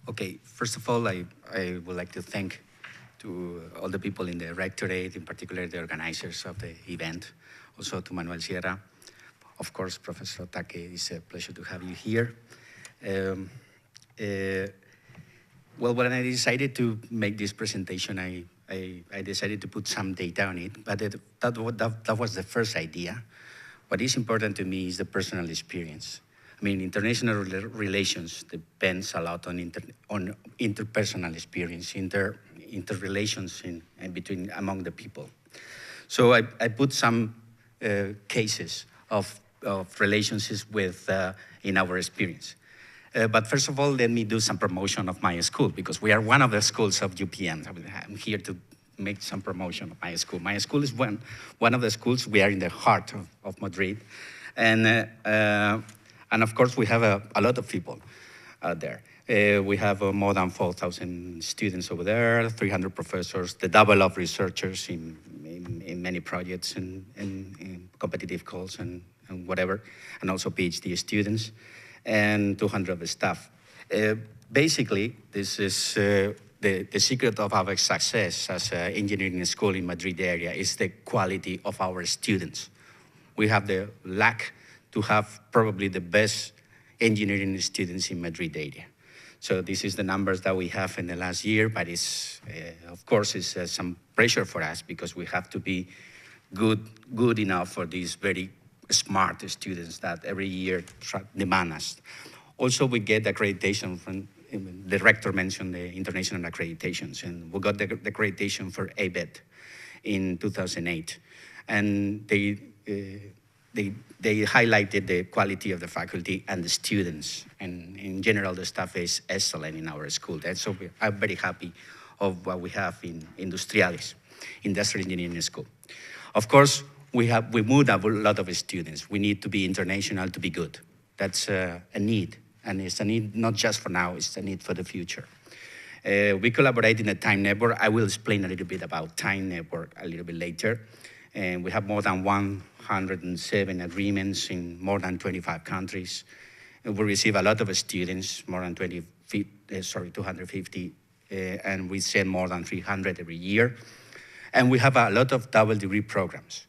Okay, first of all, I would like to thank to all the people in the rectorate, in particular the organizers of the event, also to Manuel Sierra. Of course, Professor Take, it's a pleasure to have you here. Well, when I decided to make this presentation, I decided to put some data on it, but that was the first idea. What is important to me is the personal experience. I mean, international relations depends a lot on interpersonal experience, interrelations between among the people. So I put some cases of relationships with in our experience. But first of all, let me do some promotion of my school, because we are one of the schools of UPM. I'm here to make some promotion of my school. My school is one of the schools. We are in the heart of Madrid. And of course, we have a lot of people out there. We have more than 4,000 students over there, 300 professors, the double of researchers in many projects and in competitive calls and whatever, and also PhD students, and 200 staff. Basically, this is the secret of our success as an engineering school in Madrid area is the quality of our students. We have the luck to have probably the best engineering students in Madrid area. So this is the numbers that we have in the last year, but it's, of course, it's some pressure for us because we have to be good enough for these very smart students that every year demand us. Also, we get accreditation from, the rector mentioned the international accreditations, and we got the accreditation for ABET in 2008. And they highlighted the quality of the faculty and the students, and in general, the staff is excellent in our school. And so I'm very happy of what we have in Industriales, Industrial Engineering School. Of course, we moved a lot of students. We need to be international to be good. That's a need, and it's a need not just for now, it's a need for the future. We collaborate in a time network. I will explain a little bit about time network a little bit later. And we have more than 107 agreements in more than 25 countries. And we receive a lot of students, more than 250, and we send more than 300 every year. And we have a lot of double degree programs.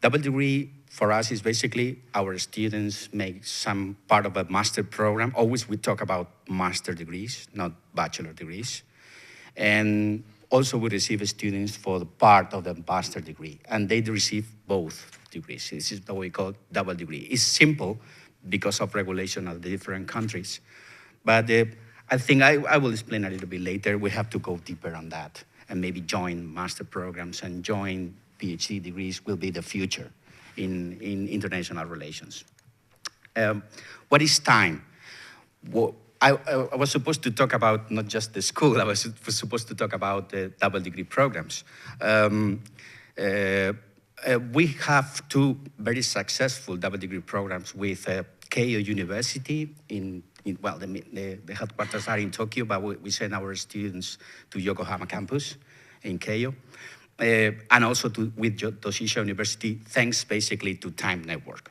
Double degree for us is basically our students make some part of a master program. Always we talk about master degrees, not bachelor degrees. And also, we receive students for the part of the master degree, and they receive both degrees. This is what we call double degree. It's simple because of regulation of the different countries. But I think I will explain a little bit later. We have to go deeper on that and maybe join master programs and join PhD degrees will be the future in international relations. What is time? Well, I was supposed to talk about not just the school, I was supposed to talk about the double degree programs. We have two very successful double degree programs with Keio University well, the headquarters are in Tokyo, but we send our students to Yokohama campus in Keio. And also with Janese University, thanks basically to Time Network.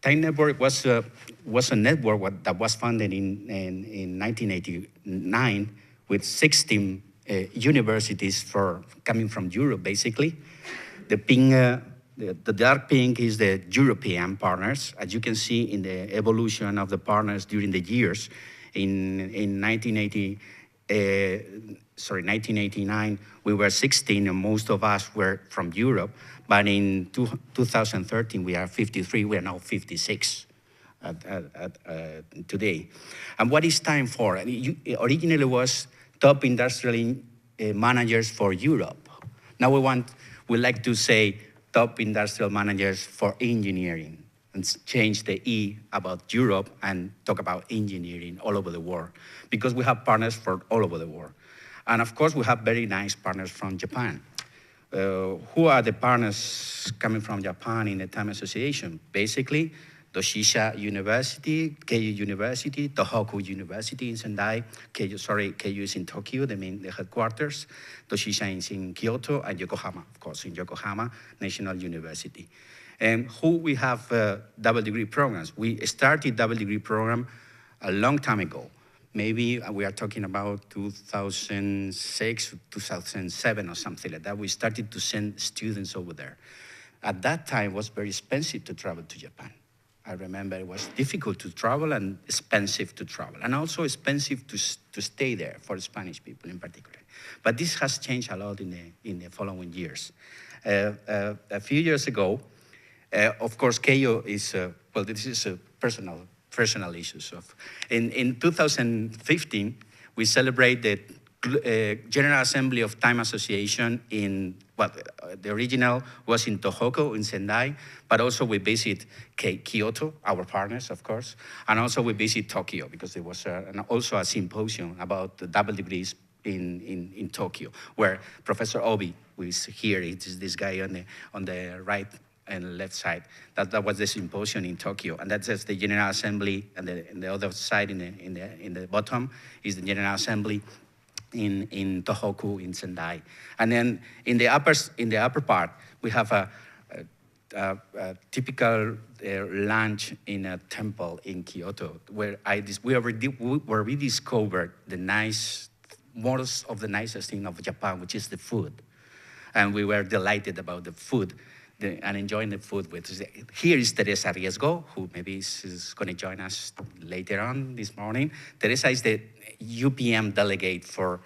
Time Network was a network that was founded in 1989 with 16 universities coming from Europe, basically. The dark pink is the European partners. As you can see in the evolution of the partners during the years, in 1989, we were 16, and most of us were from Europe. But in 2013, we are 53. We are now 56 today. And what is time for? It originally was top industrial managers for Europe. Now we like to say top industrial managers for engineering and change the E about Europe and talk about engineering all over the world, because we have partners for all over the world. And of course, we have very nice partners from Japan. Who are the partners coming from Japan in the Time Association? Basically, Janese University, Keio University, Tohoku University in Sendai, Keio is in Tokyo, the headquarters, Janese is in Kyoto, and Yokohama, of course, in Yokohama National University. And who we have double degree programs? We started double degree program a long time ago, maybe we are talking about 2006, 2007 or something like that, we started to send students over there. At that time, it was very expensive to travel to Japan. I remember it was difficult to travel and expensive to travel, and also expensive to stay there for Spanish people in particular. But this has changed a lot in the following years. A few years ago, of course, Keio is, well, this is a personal issues. In 2015, we celebrate the General Assembly of Time Association in, well, the original was in Tohoku, in Sendai, but also we visit Kyoto, our partners, of course, and also we visit Tokyo, because there was also a symposium about the double degrees in Tokyo, where Professor Obi, who is here, it's this guy on the right and left side, that was the symposium in Tokyo, and that's just the General Assembly, and the other side in the bottom is the General Assembly in Tohoku, in Sendai. And then in the upper part, we have a typical lunch in a temple in Kyoto, where we discovered most of the nicest thing of Japan, which is the food. And we were delighted about the food and enjoying the food with. Here is Teresa Riesgo, who maybe is going to join us later on this morning. Teresa is the UPM delegate for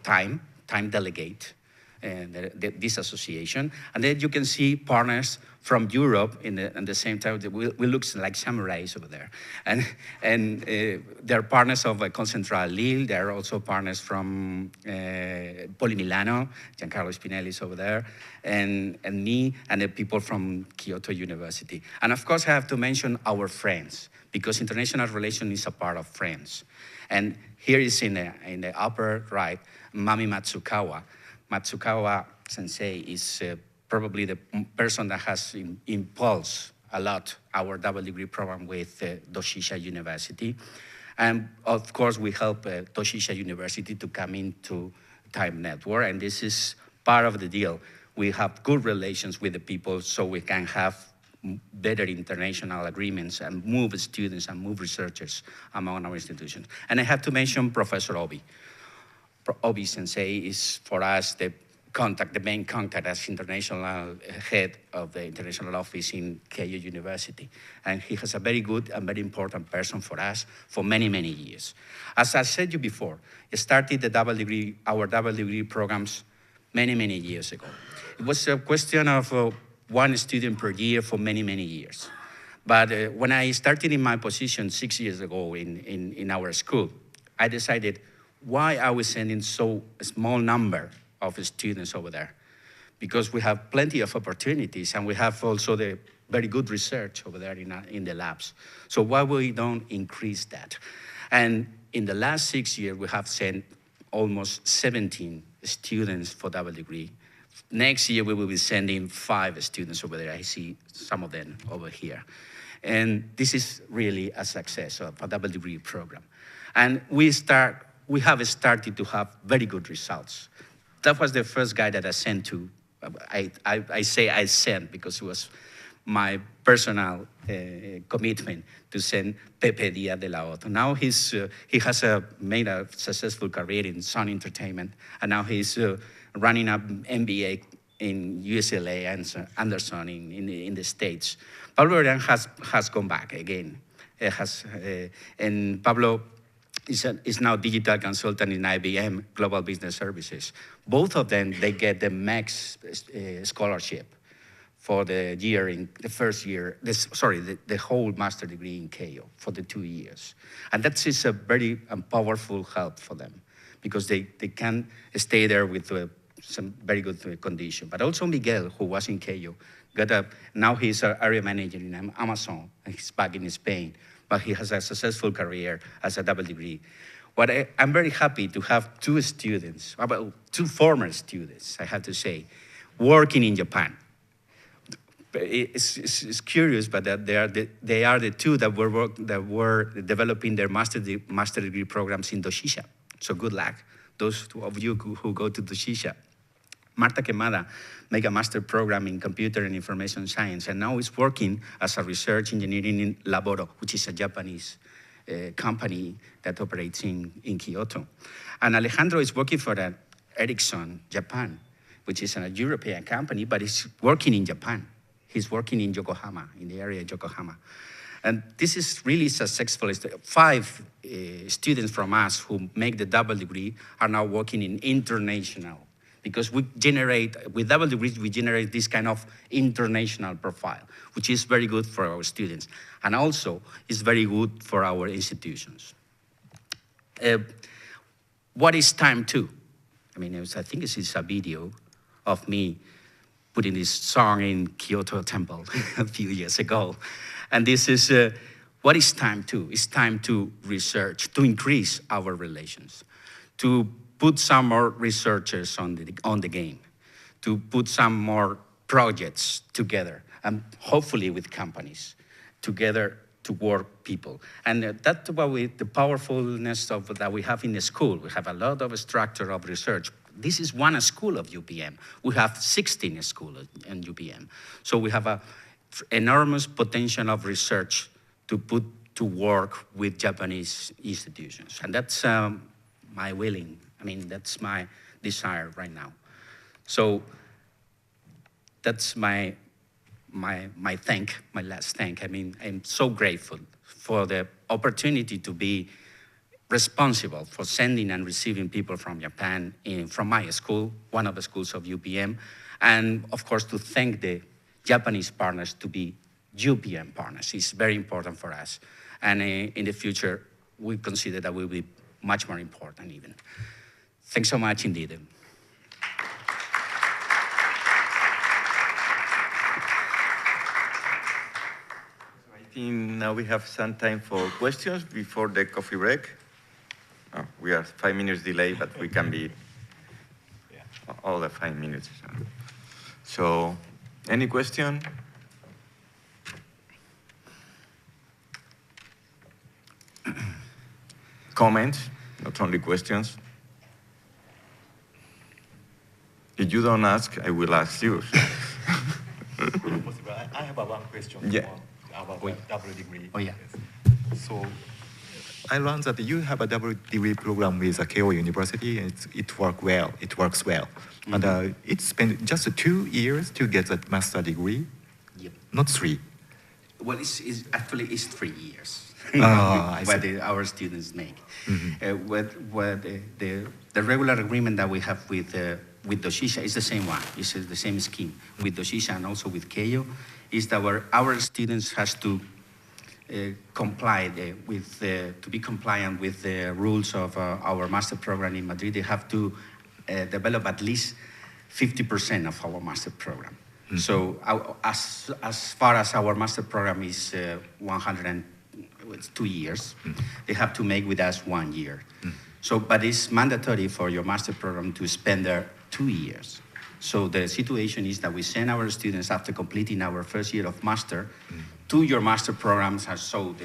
time delegate, this association. And then you can see partners from Europe at the same time. We look like samurais over there. And they're partners of Concentral Lille. They're also partners from Poli Milano. Giancarlo Spinelli is over there. And me, and the people from Kyoto University. And of course, I have to mention our friends, because international relations is a part of friends. And here is in the upper right, Mami Matsukawa. Matsukawa sensei is probably the person that has impulsed a lot our double degree program with Doshisha University. And of course, we help Doshisha University to come into Time Network, and this is part of the deal. We have good relations with the people so we can have better international agreements and move students and move researchers among our institutions. And I have to mention Professor Obi. Obi Sensei is for us the main contact as international head of the international office in Keio University. And he has a very good and very important person for us for many, many years. As I said you before, I started our double degree programs many, many years ago. It was a question of one student per year for many, many years. But when I started in my position 6 years ago in our school, I decided, why are we sending so a small number of students over there? Because we have plenty of opportunities, and we have also the very good research over there in the labs. So why we don't increase that? And in the last 6 years, we have sent almost 17 students for double degree. Next year, we will be sending 5 students over there. I see some of them over here. And this is really a success of a double degree program. And we have started to have very good results. That was the first guy that I sent to. I say I sent because it was my personal commitment to send Pepe Diaz de la Oto. Now he has made a successful career in Sun Entertainment, and now he's running an MBA in UCLA and Anderson in the States. Pablo Orián has gone back again. And Pablo is now digital consultant in IBM Global Business Services. Both of them, they get the max scholarship for the year in the first year, the whole master degree in Keio for the 2 years. And that is a very powerful help for them, because they can stay there with some very good condition. But also Miguel, who was in Keio, now he's an area manager in Amazon, and he's back in Spain, but he has a successful career as a double degree. But I'm very happy to have 2 students, about 2 former students, I have to say, working in Japan. It's curious, but that they are the 2 that were developing their master degree programs in Doshisha. So good luck, those of you who go to Doshisha. Marta Quemada made a master program in computer and information science, and now is working as a research engineer in Laboro, which is a Japanese company that operates in Kyoto. And Alejandro is working for Ericsson Japan, which is a European company, but he's working in Japan. He's working in Yokohama, in the area of Yokohama. And this is really successful. 5 students from us who make the double degree are now working in international, because we generate, with double degrees, we generate this kind of international profile, which is very good for our students. And also is very good for our institutions. What is time to? I mean, I think this is a video of me putting this song in Kyoto Temple a few years ago. And this is, what is time to? It's time to research, to increase our relations, to put some more researchers on the game, to put some more projects together, and hopefully with companies, together to work people. And that's what the powerfulness that we have in the school. We have a lot of structure of research. This is one school of UPM. We have 16 schools in UPM. So we have an enormous potential of research to put to work with Japanese institutions. And that's my willing. I mean, that's my desire right now. So that's my last thank. I mean, I'm so grateful for the opportunity to be responsible for sending and receiving people from Japan from my school, one of the schools of UPM, and of course to thank the Japanese partners to be UPM partners. It's very important for us. And in the future, we consider that will be much more important even. Thanks so much indeed. I think now we have some time for questions before the coffee break. Oh, we are 5 minutes delay, but we can be all the 5 minutes. So, any question? Comments, not only questions. If you don't ask, I will ask you. I have one question about double degree. Oh, yeah. So I learned that you have a double degree program with a Keio University, and it works well. Mm-hmm. And it spent just 2 years to get a master degree, not 3. Well, actually it's 3 years. What our students make. Mm-hmm. The regular agreement that we have with Doshisha is the same one. It's the same scheme with Doshisha and also with Keio. Is that our students has to comply to be compliant with the rules of our master program in Madrid. They have to develop at least 50% of our master program. Mm-hmm. So as far as our master program is 2 years, mm-hmm. they have to make with us 1 year. Mm-hmm. So, but it's mandatory for your master program to spend there 2 years. So the situation is that we send our students after completing our first year of master to your master programs, so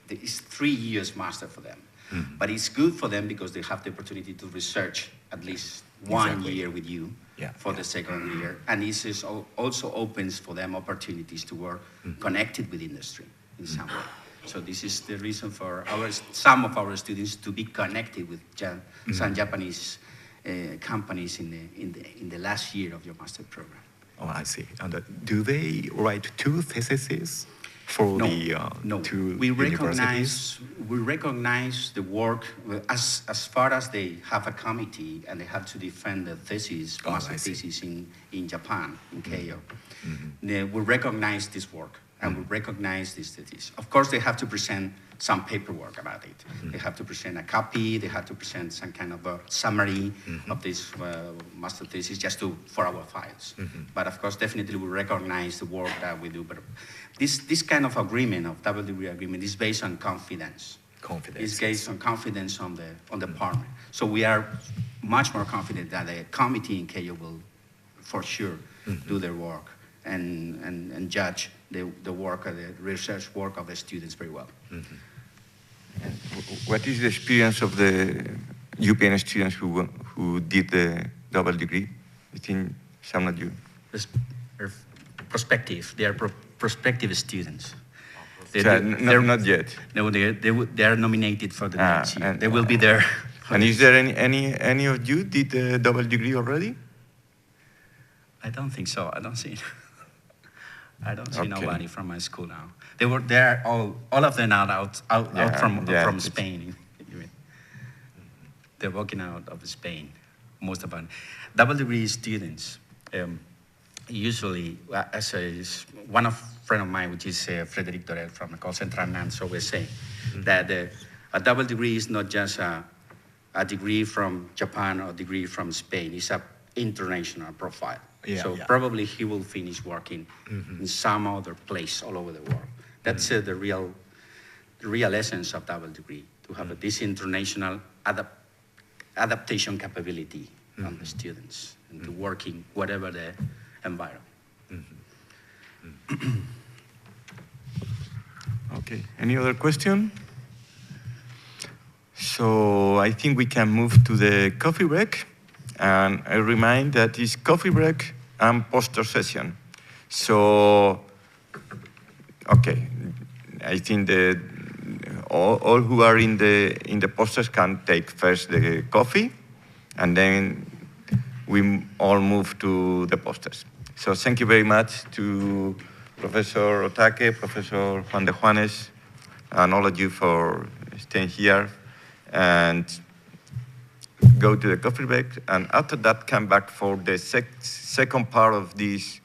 it's 3 years master for them. Mm-hmm. But it's good for them because they have the opportunity to research at least 1 year with you for the second year. And this is also opens for them opportunities to work connected with industry in some way. So this is the reason for some of our students to be connected with some Japanese companies in the last year of your master program. Oh, I see. And do they write 2 theses for the 2 universities? We recognize the work as far as they have a committee and they have to defend the thesis, master thesis in Japan, in Keio. Mm-hmm. We recognize this work. And we recognize this thesis. Of course, they have to present some paperwork about it. Mm-hmm. They have to present a copy. They have to present some kind of a summary of this master thesis just for our files. Mm-hmm. But of course, definitely we recognize the work that we do. But this kind of agreement, of double degree agreement, is based on confidence. It's based on confidence on the partner. So we are much more confident that the committee in Keio will, for sure, do their work and judge the work, the research work of the students very well. Mm-hmm. And what is the experience of the UPM students who did the double degree? I think some of you. Prospective. They are prospective students. Not yet. No, they are nominated for the next year. They will be there. And is there any of you did a double degree already? I don't think so. I don't see. I don't see Okay. nobody from my school now. They were there. All of them are out from Spain. They're walking out of Spain. Most of them, double degree students. Usually, as one friend of mine, which is Frederic Dorel from the call center, and so we say that a double degree is not just a degree from Japan or a degree from Spain. It's an international profile. Probably he will finish working in some other place all over the world. That's the real essence of double degree, to have this international adaptation capability on the students and to work in whatever the environment. Okay, any other question? So I think we can move to the coffee break. And I remind that it's coffee break and poster session. So, okay, I think that all who are in the posters can take first the coffee, and then we all move to the posters. So thank you very much to Professor Otake, Professor Juan de Juanes, and all of you for staying here. And go to the coffee break, and after that, come back for the second part of this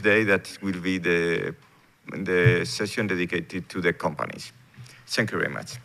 day. That will be the session dedicated to the companies. Thank you very much.